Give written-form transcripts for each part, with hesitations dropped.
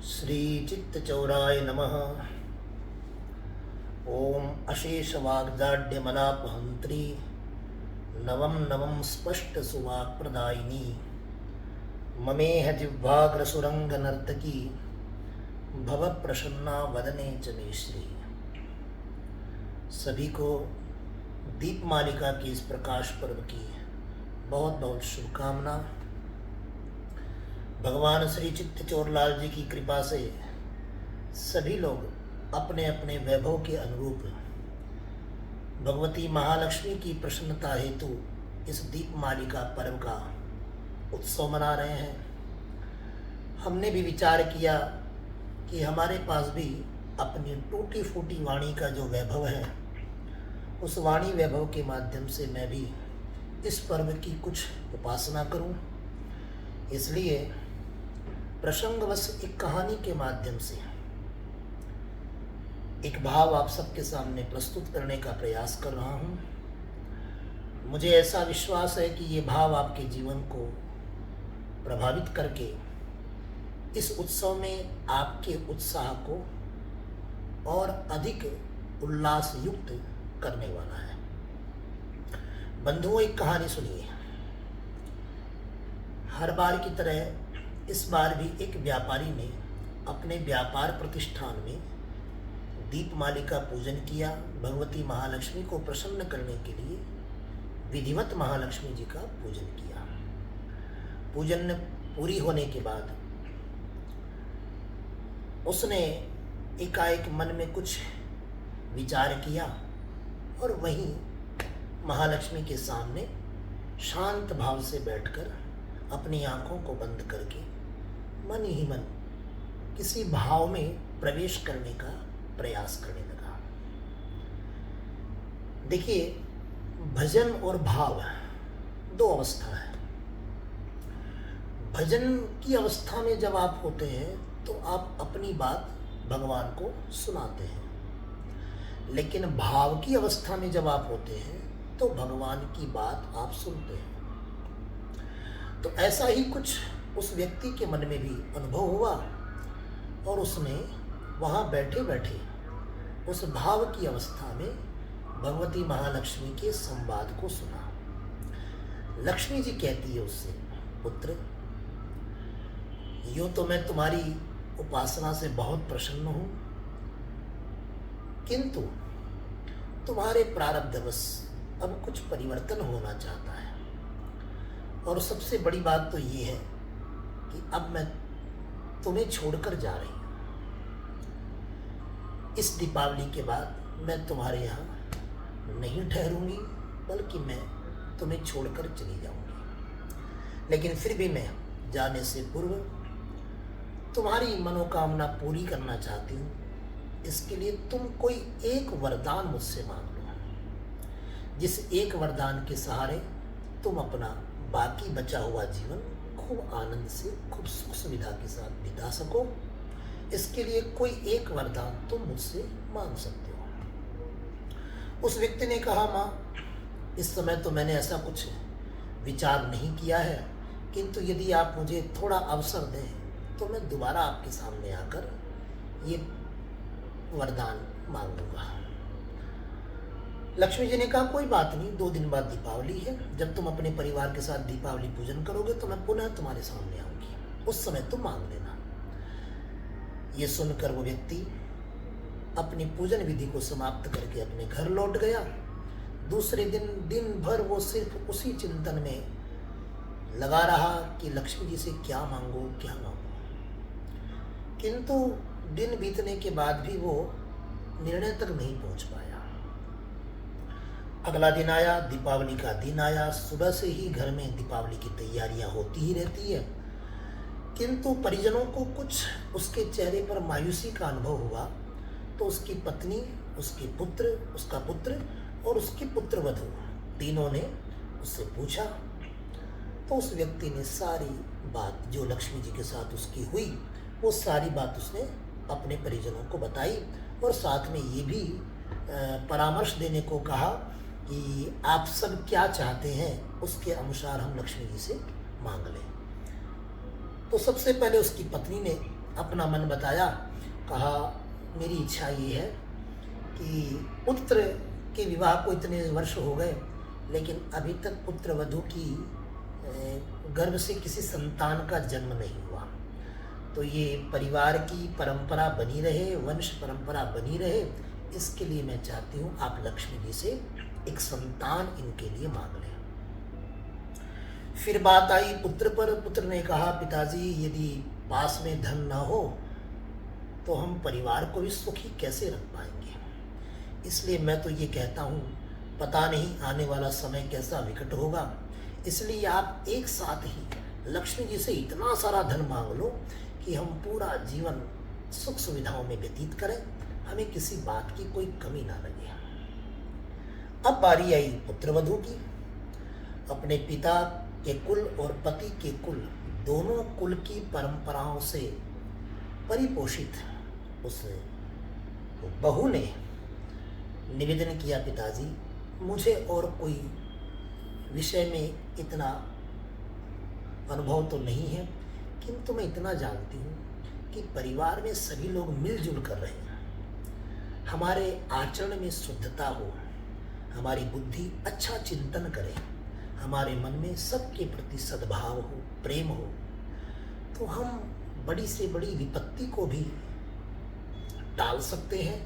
श्री चित्तचौराय नमः। ओम अशेष वाग्दाड्यमलापहंत्री नवम नवम स्पष्ट सुवाक् प्रदायिनी ममेह जिह्वाग्रसुरंग नर्तकी भव प्रसन्ना वदने च मे श्री। सभी को दीपमालिका की इस प्रकाश पर्व की बहुत बहुत शुभकामना। भगवान श्री चित्तचौरलाल जी की कृपा से सभी लोग अपने अपने वैभव के अनुरूप भगवती महालक्ष्मी की प्रसन्नता हेतु इस दीपमालिका पर्व का उत्सव मना रहे हैं। हमने भी विचार किया कि हमारे पास भी अपनी टूटी फूटी वाणी का जो वैभव है, उस वाणी वैभव के माध्यम से मैं भी इस पर्व की कुछ उपासना करूं। इसलिए प्रसंगवश एक कहानी के माध्यम से एक भाव आप सबके सामने प्रस्तुत करने का प्रयास कर रहा हूं। मुझे ऐसा विश्वास है कि ये भाव आपके जीवन को प्रभावित करके इस उत्सव में आपके उत्साह को और अधिक उल्लास युक्त करने वाला है। बंधुओं, एक कहानी सुनिए। हर बार की तरह इस बार भी एक व्यापारी ने अपने व्यापार प्रतिष्ठान में दीपमालिका पूजन किया। भगवती महालक्ष्मी को प्रसन्न करने के लिए विधिवत महालक्ष्मी जी का पूजन किया। पूजन पूरी होने के बाद उसने एकाएक मन में कुछ विचार किया और वहीं महालक्ष्मी के सामने शांत भाव से बैठकर अपनी आंखों को बंद करके मन ही मन किसी भाव में प्रवेश करने का प्रयास करने लगा। देखिए, भजन और भाव दो अवस्था है। भजन की अवस्था में जब आप होते हैं तो आप अपनी बात भगवान को सुनाते हैं, लेकिन भाव की अवस्था में जब आप होते हैं तो भगवान की बात आप सुनते हैं। तो ऐसा ही कुछ उस व्यक्ति के मन में भी अनुभव हुआ और उसने वहाँ बैठे बैठे उस भाव की अवस्था में भगवती महालक्ष्मी के संवाद को सुना। लक्ष्मी जी कहती है उससे, पुत्र, यूँ तो मैं तुम्हारी उपासना से बहुत प्रसन्न हूँ, किंतु तुम्हारे प्रारब्धवश अब कुछ परिवर्तन होना चाहता है। और सबसे बड़ी बात तो ये है कि अब मैं तुम्हें छोड़कर जा रही हूँ। इस दीपावली के बाद मैं तुम्हारे यहाँ नहीं ठहरूंगी, बल्कि मैं तुम्हें छोड़कर चली जाऊंगी। लेकिन फिर भी मैं जाने से पूर्व तुम्हारी मनोकामना पूरी करना चाहती हूँ। इसके लिए तुम कोई एक वरदान मुझसे मांग लो, जिस एक वरदान के सहारे तुम अपना बाकी बचा हुआ जीवन खूब आनंद से, खूब सुख सुविधा के साथ बिता सको। इसके लिए कोई एक वरदान तुम मुझसे मांग सकते हो। उस व्यक्ति ने कहा, माँ, इस समय तो मैंने ऐसा कुछ विचार नहीं किया है, किंतु यदि आप मुझे थोड़ा अवसर दें तो मैं दोबारा आपके सामने आकर ये वरदान मांगूंगा। लक्ष्मी जी ने कहा, कोई बात नहीं, 2 दिन बाद दीपावली है। जब तुम अपने परिवार के साथ दीपावली पूजन करोगे तो मैं पुनः तुम्हारे सामने आऊंगी, उस समय तुम मांग लेना। ये सुनकर वो व्यक्ति अपनी पूजन विधि को समाप्त करके अपने घर लौट गया। दूसरे दिन भर वो सिर्फ उसी चिंतन में लगा रहा कि लक्ष्मी जी से क्या मांगो क्या मांगो। किंतु दिन बीतने के बाद भी वो निर्णय तक नहीं पहुंच पाया। अगला दिन आया, दीपावली का दिन आया। सुबह से ही घर में दीपावली की तैयारियां होती ही रहती है, किंतु परिजनों को कुछ उसके चेहरे पर मायूसी का अनुभव हुआ। तो उसकी पत्नी, उसके पुत्र, उसका पुत्र और उसकी पुत्रवधू तीनों ने उससे पूछा। तो उस व्यक्ति ने सारी बात जो लक्ष्मी जी के साथ उसकी हुई, वो सारी बात उसने अपने परिजनों को बताई और साथ में ये भी परामर्श देने को कहा कि आप सब क्या चाहते हैं, उसके अनुसार हम लक्ष्मी जी से मांग लें। तो सबसे पहले उसकी पत्नी ने अपना मन बताया, कहा मेरी इच्छा ये है कि पुत्र के विवाह को इतने वर्ष हो गए, लेकिन अभी तक पुत्र वधू की गर्भ से किसी संतान का जन्म नहीं हुआ। तो ये परिवार की परंपरा बनी रहे, वंश परंपरा बनी रहे, इसके लिए मैं चाहती हूँ आप लक्ष्मी जी से एक संतान इनके लिए मांग लें। फिर बात आई पुत्र पर। पुत्र ने कहा, पिताजी यदि पास में धन ना हो तो हम परिवार को भी सुखी कैसे रख पाएंगे, इसलिए मैं तो ये कहता हूँ, पता नहीं आने वाला समय कैसा विकट होगा, इसलिए आप एक साथ ही लक्ष्मी जी से इतना सारा धन मांग लो कि हम पूरा जीवन सुख सुविधाओं में व्यतीत करें, हमें किसी बात की कोई कमी ना लगे। अब बारी आई पुत्र वधू की। अपने पिता के कुल और पति के कुल, दोनों कुल की परंपराओं से परिपोषित उस बहू ने निवेदन किया, पिताजी मुझे और कोई विषय में इतना अनुभव तो नहीं है, किंतु मैं इतना जानती हूँ कि परिवार में सभी लोग मिलजुल कर रहे हैं, हमारे आचरण में शुद्धता हो, हमारी बुद्धि अच्छा चिंतन करे, हमारे मन में सबके प्रति सद्भाव हो, प्रेम हो, तो हम बड़ी से बड़ी विपत्ति को भी टाल सकते हैं,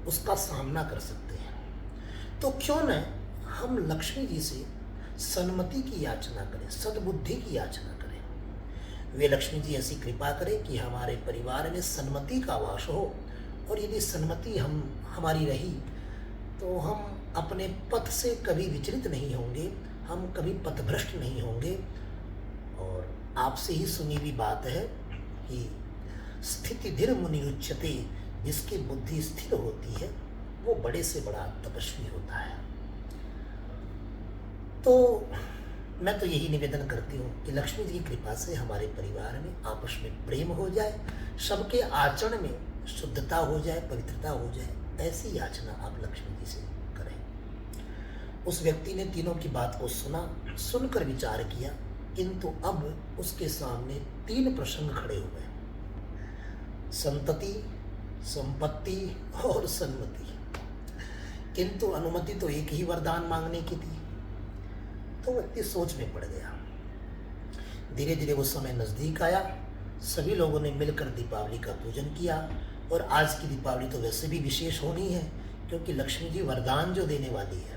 उसका सामना कर सकते हैं। तो क्यों न हम लक्ष्मी जी से सन्मति की याचना करें, सद्बुद्धि की याचना करें। वे लक्ष्मी जी ऐसी कृपा करें कि हमारे परिवार में सन्मति का वास हो, और यदि सन्मति हमारी रही तो हम अपने पथ से कभी विचलित नहीं होंगे, हम कभी पथभ्रष्ट नहीं होंगे। और आपसे ही सुनी हुई बात है कि स्थिति धीर मुनि उच्यते, जिसकी बुद्धि स्थिर होती है वो बड़े से बड़ा तपस्वी होता है। तो मैं तो यही निवेदन करती हूँ कि लक्ष्मी जी की कृपा से हमारे परिवार में आपस में प्रेम हो जाए, सबके आचरण में शुद्धता हो जाए, पवित्रता हो जाए, ऐसी याचना आप लक्ष्मी जी से करें। उस व्यक्ति ने तीनों की बात को सुना, सुनकर विचार किया, किंतु अब उसके सामने 3 प्रसंग खड़े हुए, संतति, संपत्ति और सन्मति, किंतु अनुमति तो एक ही वरदान मांगने की थी। तो व्यक्ति सोच में पड़ गया। धीरे धीरे वो समय नजदीक आया, सभी लोगों ने मिलकर दीपावली का पूजन किया, और आज की दीपावली तो वैसे भी विशेष होनी है क्योंकि लक्ष्मी जी वरदान जो देने वाली है।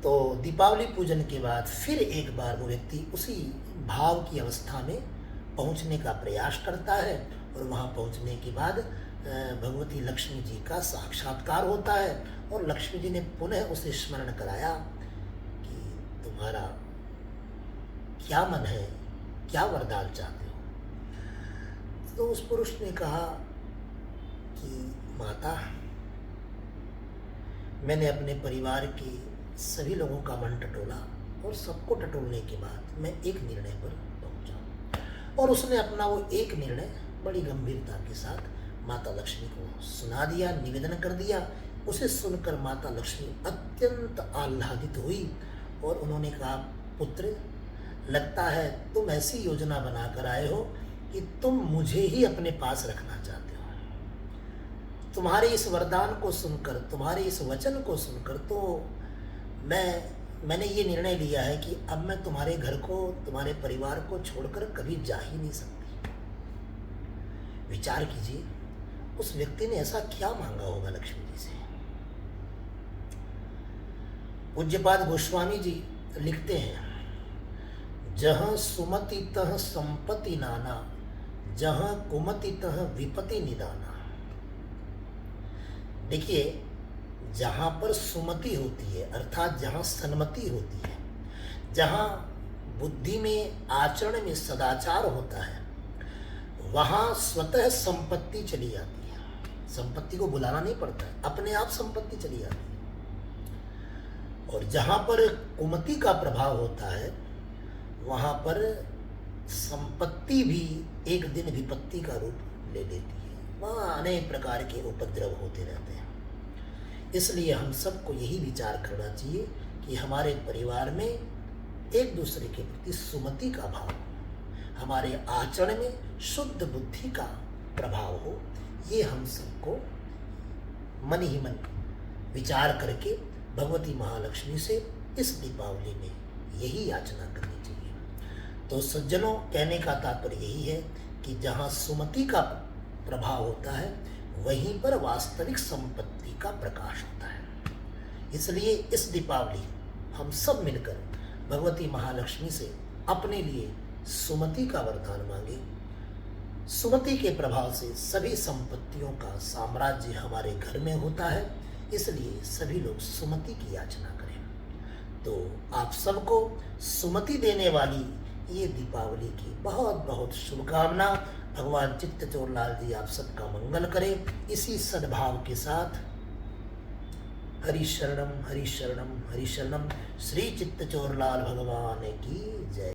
तो दीपावली पूजन के बाद फिर एक बार वो व्यक्ति उसी भाव की अवस्था में पहुंचने का प्रयास करता है, और वहां पहुंचने के बाद भगवती लक्ष्मी जी का साक्षात्कार होता है, और लक्ष्मी जी ने पुनः उसे स्मरण कराया कि तुम्हारा क्या मन है, क्या वरदान चाहते हो। तो उस पुरुष ने कहा कि माता, मैंने अपने परिवार के सभी लोगों का मन टटोला, और सबको टटोलने के बाद मैं एक निर्णय पर पहुंचा। और उसने अपना वो एक निर्णय बड़ी गंभीरता के साथ माता लक्ष्मी को सुना दिया, निवेदन कर दिया। उसे सुनकर माता लक्ष्मी अत्यंत आह्लादित हुई, और उन्होंने कहा, पुत्र लगता है तुम ऐसी योजना बनाकर आए हो कि तुम मुझे ही अपने पास रखना चाहते हो। तुम्हारे इस वरदान को सुनकर, तुम्हारे इस वचन को सुनकर तो मैंने ये निर्णय लिया है कि अब मैं तुम्हारे घर को, तुम्हारे परिवार को छोड़कर कभी जा ही नहीं सकती। विचार कीजिए, उस व्यक्ति ने ऐसा क्या मांगा होगा लक्ष्मी जी से। पूज्यपाद गोस्वामी जी लिखते हैं, जहाँ सुमति तह संपत्ति नाना, जहाँ कुमति तह विपत्ति निदाना। देखिए, जहाँ पर सुमति होती है अर्थात जहाँ सन्मति होती है, जहाँ बुद्धि में, आचरण में सदाचार होता है, वहाँ स्वतः संपत्ति चली जाती है। संपत्ति को बुलाना नहीं पड़ता है, अपने आप संपत्ति चली जाती है। और जहाँ पर कुमति का प्रभाव होता है, वहाँ पर संपत्ति भी एक दिन विपत्ति का रूप ले लेती है। वहाँ अनेक प्रकार के उपद्रव होते रहते हैं। इसलिए हम सबको यही विचार करना चाहिए कि हमारे परिवार में एक दूसरे के प्रति सुमति का भाव, हमारे आचरण में शुद्ध बुद्धि का प्रभाव हो, ये हम सबको मन ही मन विचार करके भगवती महालक्ष्मी से इस दीपावली में यही याचना करनी चाहिए। तो सज्जनों, कहने का तात्पर्य यही है कि जहाँ सुमति का प्रभाव होता है वहीं पर वास्तविक संपत्ति का प्रकाश होता है। इसलिए इस दीपावली हम सब मिलकर भगवती महालक्ष्मी से अपने लिए सुमति का वरदान मांगे। सुमति के प्रभाव से सभी संपत्तियों का साम्राज्य हमारे घर में होता है, इसलिए सभी लोग सुमति की याचना करें। तो आप सबको सुमति देने वाली ये दीपावली की बहुत बहुत शुभकामना। भगवान चित्तचोर लाल जी आप सबका मंगल करें। इसी सद्भाव के साथ हरि शरणम हरि शरणम हरि शरणम। श्री चित्तचोर लाल भगवान की जय।